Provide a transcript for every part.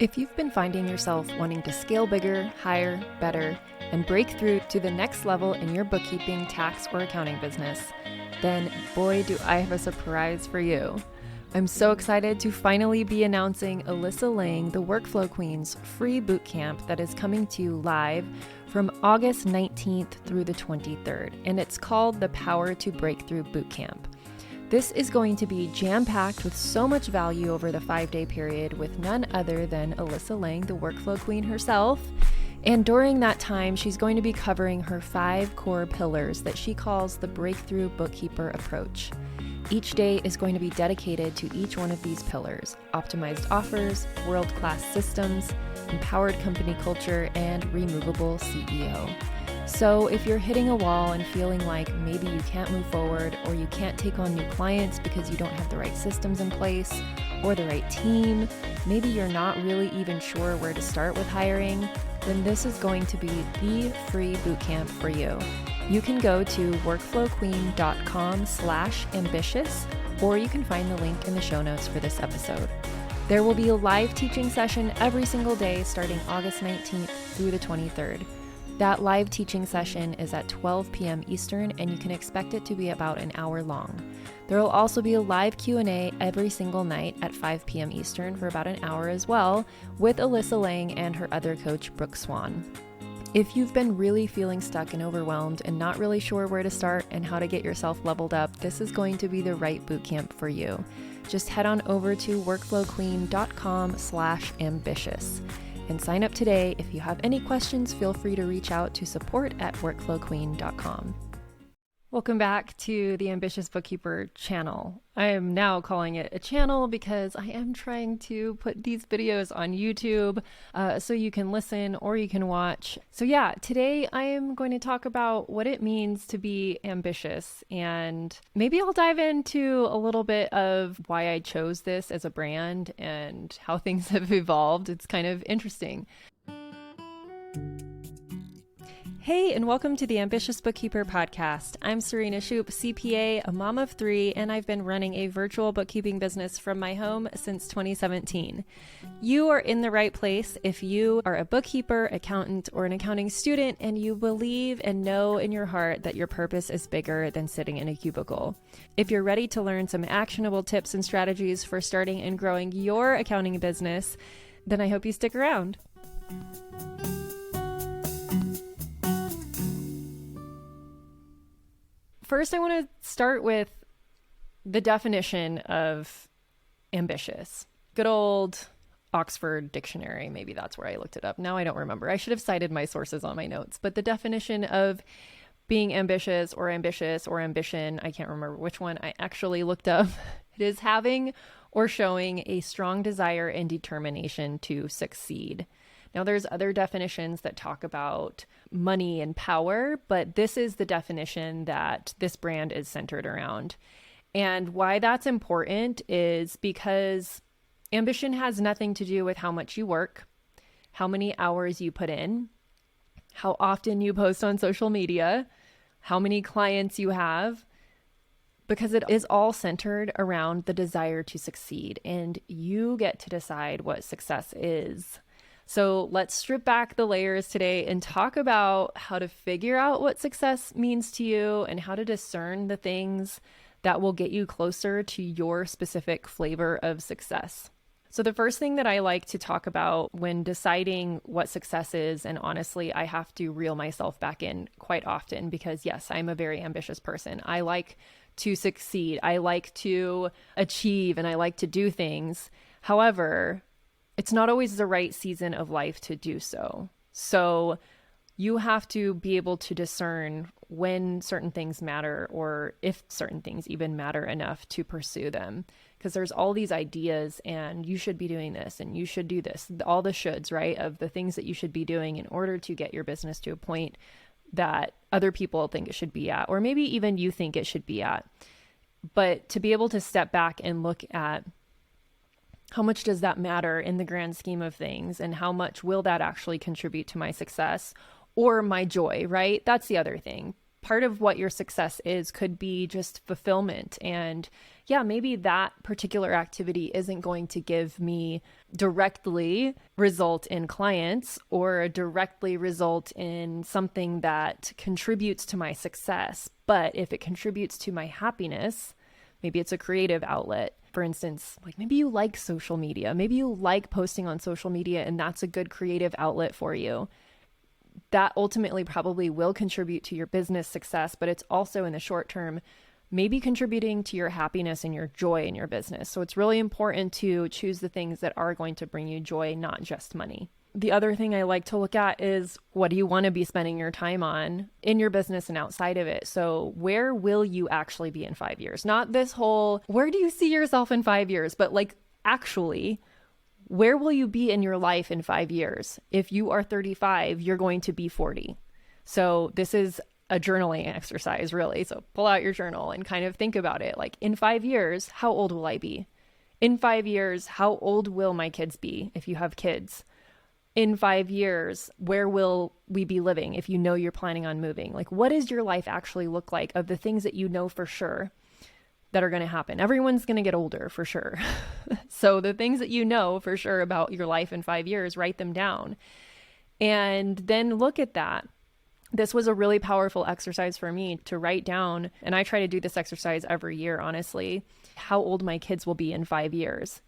If you've been finding yourself wanting to scale bigger, higher, better, and break through to the next level in your bookkeeping, tax, or accounting business, then boy, do I have a surprise for you. I'm so excited to finally be announcing Alyssa Lang, the Workflow Queen's free bootcamp that is coming to you live from August 19th through the 23rd, and it's called the Power to Breakthrough Bootcamp. This is going to be jam-packed with so much value over the 5-day period with none other than Alyssa Lang, the Workflow Queen herself. And during that time, she's going to be covering her 5 core pillars that she calls the Breakthrough Bookkeeper approach. Each day is going to be dedicated to each one of these pillars: optimized offers, world-class systems, empowered company culture, and removable CEO. So if you're hitting a wall and feeling like maybe you can't move forward or you can't take on new clients because you don't have the right systems in place or the right team, maybe you're not really even sure where to start with hiring, then this is going to be the free bootcamp for you. You can go to workflowqueen.com/ambitious, or you can find the link in the show notes for this episode. There will be a live teaching session every single day starting August 19th through the 23rd. That live teaching session is at 12 p.m. Eastern, and you can expect it to be about an hour long. There will also be a live Q&A every single night at 5 p.m. Eastern for about an hour as well, with Alyssa Lang and her other coach, Brooke Swan. If you've been really feeling stuck and overwhelmed and not really sure where to start and how to get yourself leveled up, this is going to be the right bootcamp for you. Just head on over to workflowqueen.com/ambitious. And sign up today. If you have any questions, feel free to reach out to support@workflowqueen.com. Welcome back to the Ambitious Bookkeeper channel. I am now calling it a channel because I am trying to put these videos on YouTube so you can listen or you can watch. So yeah, today I am going to talk about what it means to be ambitious, and maybe I'll dive into a little bit of why I chose this as a brand and how things have evolved. It's kind of interesting. Hey, and welcome to the Ambitious Bookkeeper Podcast. I'm Serena Shoup, CPA, a mom of 3, and I've been running a virtual bookkeeping business from my home since 2017. You are in the right place if you are a bookkeeper, accountant, or an accounting student, and you believe and know in your heart that your purpose is bigger than sitting in a cubicle. If you're ready to learn some actionable tips and strategies for starting and growing your accounting business, then I hope you stick around. First, I want to start with the definition of ambitious. Good old Oxford Dictionary. Maybe that's where I looked it up. Now I don't remember. I should have cited my sources on my notes. But the definition of being ambitious or ambition, I can't remember which one I actually looked up. It is having or showing a strong desire and determination to succeed. Now, there's other definitions that talk about money and power, but this is the definition that this brand is centered around. And why that's important is because ambition has nothing to do with how much you work, how many hours you put in, how often you post on social media, how many clients you have, because it is all centered around the desire to succeed, and you get to decide what success is. So let's strip back the layers today and talk about how to figure out what success means to you and how to discern the things that will get you closer to your specific flavor of success. So the first thing that I like to talk about when deciding what success is, and honestly, I have to reel myself back in quite often because yes, I'm a very ambitious person. I like to succeed. I like to achieve and I like to do things. However, it's not always the right season of life to do so. So you have to be able to discern when certain things matter or if certain things even matter enough to pursue them. Because there's all these ideas and you should be doing this and you should do this, all the shoulds, right, of the things that you should be doing in order to get your business to a point that other people think it should be at, or maybe even you think it should be at. But to be able to step back and look at how much does that matter in the grand scheme of things, and how much will that actually contribute to my success or my joy, right? That's the other thing. part of what your success is could be just fulfillment. And yeah, maybe that particular activity isn't going to give me directly result in clients or directly result in something that contributes to my success. But if it contributes to my happiness, maybe it's a creative outlet. For instance, like maybe you like social media, maybe you like posting on social media, and that's a good creative outlet for you. That ultimately probably will contribute to your business success, but it's also in the short term, maybe contributing to your happiness and your joy in your business. So it's really important to choose the things that are going to bring you joy, not just money. The other thing I like to look at is, what do you want to be spending your time on in your business and outside of it? So where will you actually be in 5 years? Not this whole, where do you see yourself in 5 years? But like, actually, where will you be in your life in 5 years? If you are 35, you're going to be 40. So this is a journaling exercise, really. So pull out your journal and kind of think about it. Like, in 5 years, how old will I be? In 5 years, how old will my kids be if you have kids? In 5 years, where will we be living if you know you're planning on moving? Like, what does your life actually look like of the things that you know for sure that are going to happen? Everyone's going to get older for sure. So the things that you know for sure about your life in 5 years, write them down and then look at that. This was a really powerful exercise for me to write down. And I try to do this exercise every year, honestly, how old my kids will be in 5 years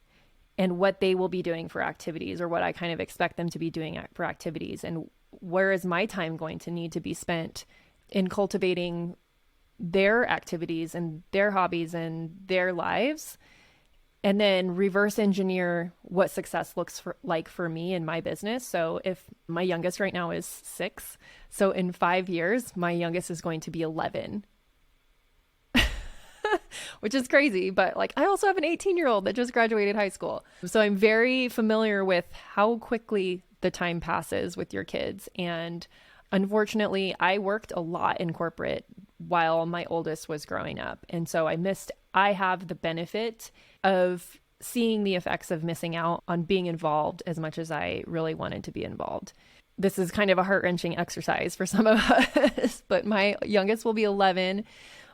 and what they will be doing for activities, or what I kind of expect them to be doing for activities. And where is my time going to need to be spent in cultivating their activities and their hobbies and their lives, and then reverse engineer what success looks like for me in my business. So if my youngest right now is 6, so in 5 years, my youngest is going to be 11, which is crazy. But like, I also have an 18-year-old that just graduated high school. So I'm very familiar with how quickly the time passes with your kids. And unfortunately, I worked a lot in corporate while my oldest was growing up. And so I have the benefit of seeing the effects of missing out on being involved as much as I really wanted to be involved. This is kind of a heart-wrenching exercise for some of us, but my youngest will be 11.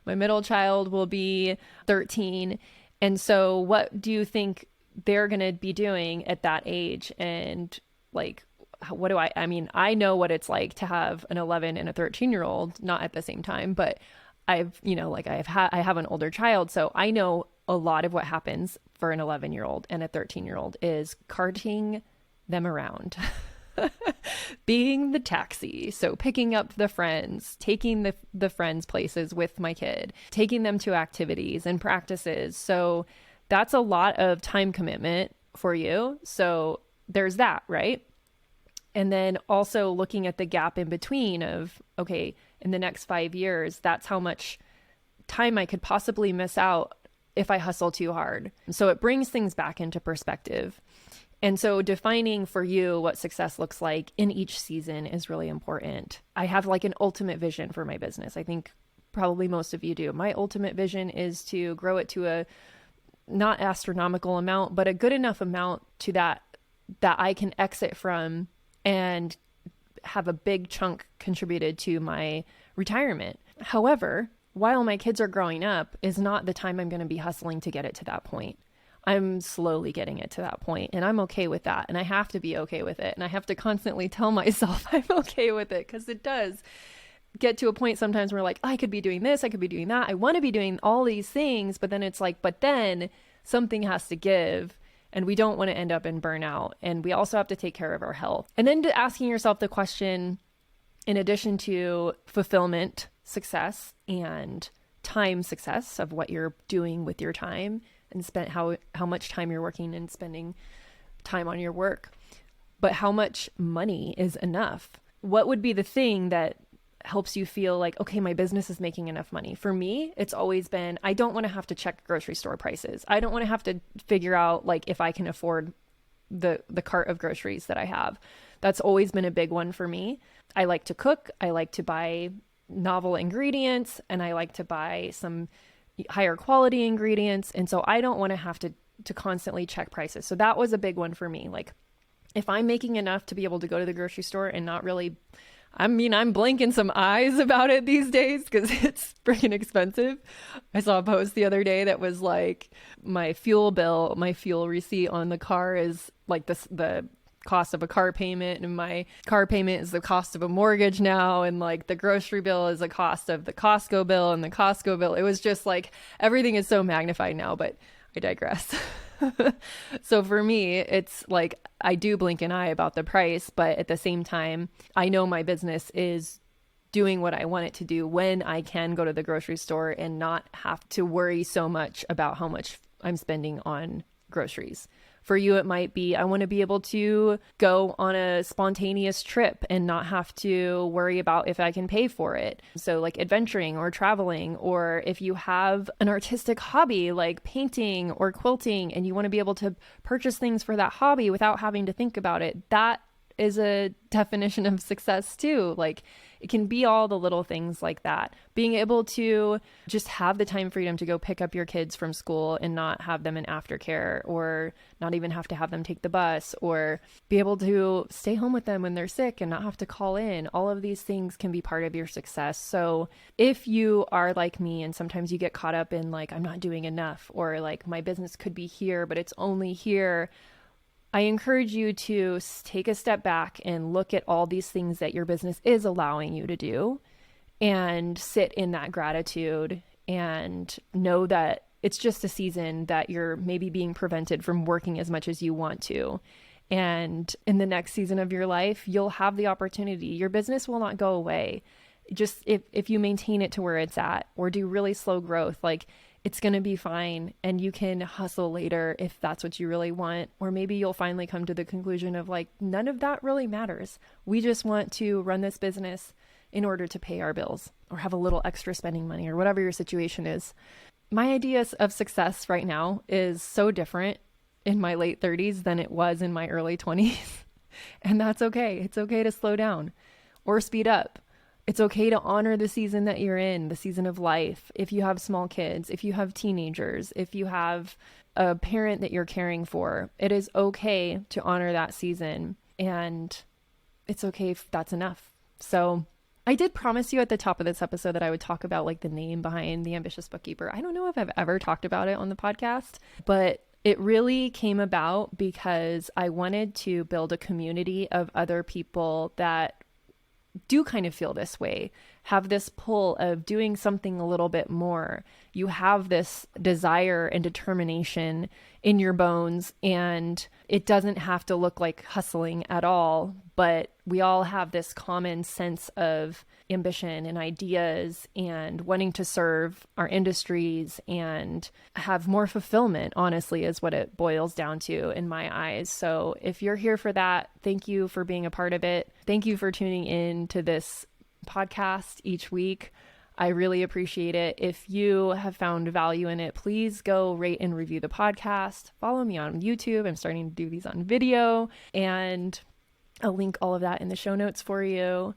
My middle child will be 13. And so what do you think they're going to be doing at that age? And like, what do I mean, I know what it's like to have an 11 and a 13-year-old, not at the same time, but I have an older child. So I know a lot of what happens for an 11-year-old and a 13-year-old is carting them around, being the taxi. So picking up the friends, taking the friends places with my kid, taking them to activities and practices. So that's a lot of time commitment for you. So there's that, right? And then also looking at the gap in between of, okay, in the next 5 years, that's how much time I could possibly miss out if I hustle too hard. So it brings things back into perspective. And so defining for you what success looks like in each season is really important. I have like an ultimate vision for my business. I think probably most of you do. My ultimate vision is to grow it to a not astronomical amount, but a good enough amount to that I can exit from and have a big chunk contributed to my retirement. However, while my kids are growing up is not the time I'm going to be hustling to get it to that point. I'm slowly getting it to that point, and I'm okay with that. And I have to be okay with it. And I have to constantly tell myself I'm okay with it, because it does get to a point sometimes where like, I could be doing this, I could be doing that. I want to be doing all these things, but then it's like, but then something has to give. And we don't want to end up in burnout. And we also have to take care of our health. And then asking yourself the question, in addition to fulfillment success and time success of what you're doing with your time and how much time you're working and spending time on your work, but how much money is enough? What would be the thing that helps you feel like, okay, my business is making enough money? For me, it's always been, I don't want to have to check grocery store prices. I don't want to have to figure out like if I can afford the cart of groceries that I have. That's always been a big one for me. I like to cook. I like to buy novel ingredients, and I like to buy some higher quality ingredients. And so I don't want to have to constantly check prices. So that was a big one for me. Like, if I'm making enough to be able to go to the grocery store and not really I'm blinking some eyes about it these days because it's freaking expensive. I saw a post the other day that was like, my fuel receipt on the car is like the cost of a car payment, and my car payment is the cost of a mortgage now, and like the grocery bill is the cost of the Costco bill, and the Costco bill. It was just like everything is so magnified now, but I digress. So for me, it's like I do blink an eye about the price, but at the same time, I know my business is doing what I want it to do when I can go to the grocery store and not have to worry so much about how much I'm spending on groceries. For you, it might be, I want to be able to go on a spontaneous trip and not have to worry about if I can pay for it. So like adventuring or traveling, or if you have an artistic hobby like painting or quilting and you want to be able to purchase things for that hobby without having to think about it, that is a definition of success too. Like it can be all the little things like that. Being able to just have the time freedom to go pick up your kids from school and not have them in aftercare, or not even have to have them take the bus, or be able to stay home with them when they're sick and not have to call in. All of these things can be part of your success. So if you are like me and sometimes you get caught up in like, I'm not doing enough, or like my business could be here, but it's only here, I encourage you to take a step back and look at all these things that your business is allowing you to do and sit in that gratitude and know that it's just a season that you're maybe being prevented from working as much as you want to. And in the next season of your life, you'll have the opportunity. Your business will not go away. Just if you maintain it to where it's at or do really slow growth, like it's going to be fine, and you can hustle later if that's what you really want. Or maybe you'll finally come to the conclusion of like, none of that really matters. We just want to run this business in order to pay our bills or have a little extra spending money or whatever your situation is. My ideas of success right now is so different in my late 30s than it was in my early 20s. And that's okay. It's okay to slow down or speed up. It's okay to honor the season that you're in, the season of life. If you have small kids, if you have teenagers, if you have a parent that you're caring for, it is okay to honor that season. And it's okay if that's enough. So I did promise you at the top of this episode that I would talk about like the name behind the Ambitious Bookkeeper. I don't know if I've ever talked about it on the podcast, but it really came about because I wanted to build a community of other people that do kind of feel this way, have this pull of doing something a little bit more. You have this desire and determination in your bones, and it doesn't have to look like hustling at all, but we all have this common sense of ambition and ideas and wanting to serve our industries and have more fulfillment, honestly, is what it boils down to in my eyes. So if you're here for that, thank you for being a part of it. Thank you for tuning in to this podcast each week. I really appreciate it. If you have found value in it, please go rate and review the podcast. Follow me on YouTube. I'm starting to do these on video, and I'll link all of that in the show notes for you.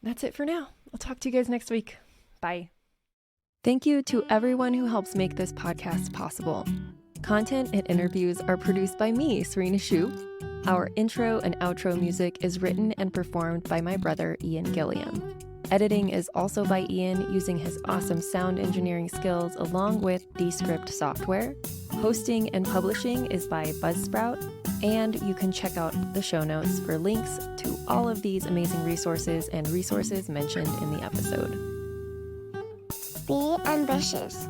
That's it for now. I'll talk to you guys next week. Bye. Thank you to everyone who helps make this podcast possible. Content and interviews are produced by me, Serena Shu. Our intro and outro music is written and performed by my brother, Ian Gilliam. Editing is also by Ian using his awesome sound engineering skills along with Descript software. Hosting and publishing is by Buzzsprout, and you can check out the show notes for links to all of these amazing resources and resources mentioned in the episode. Be ambitious.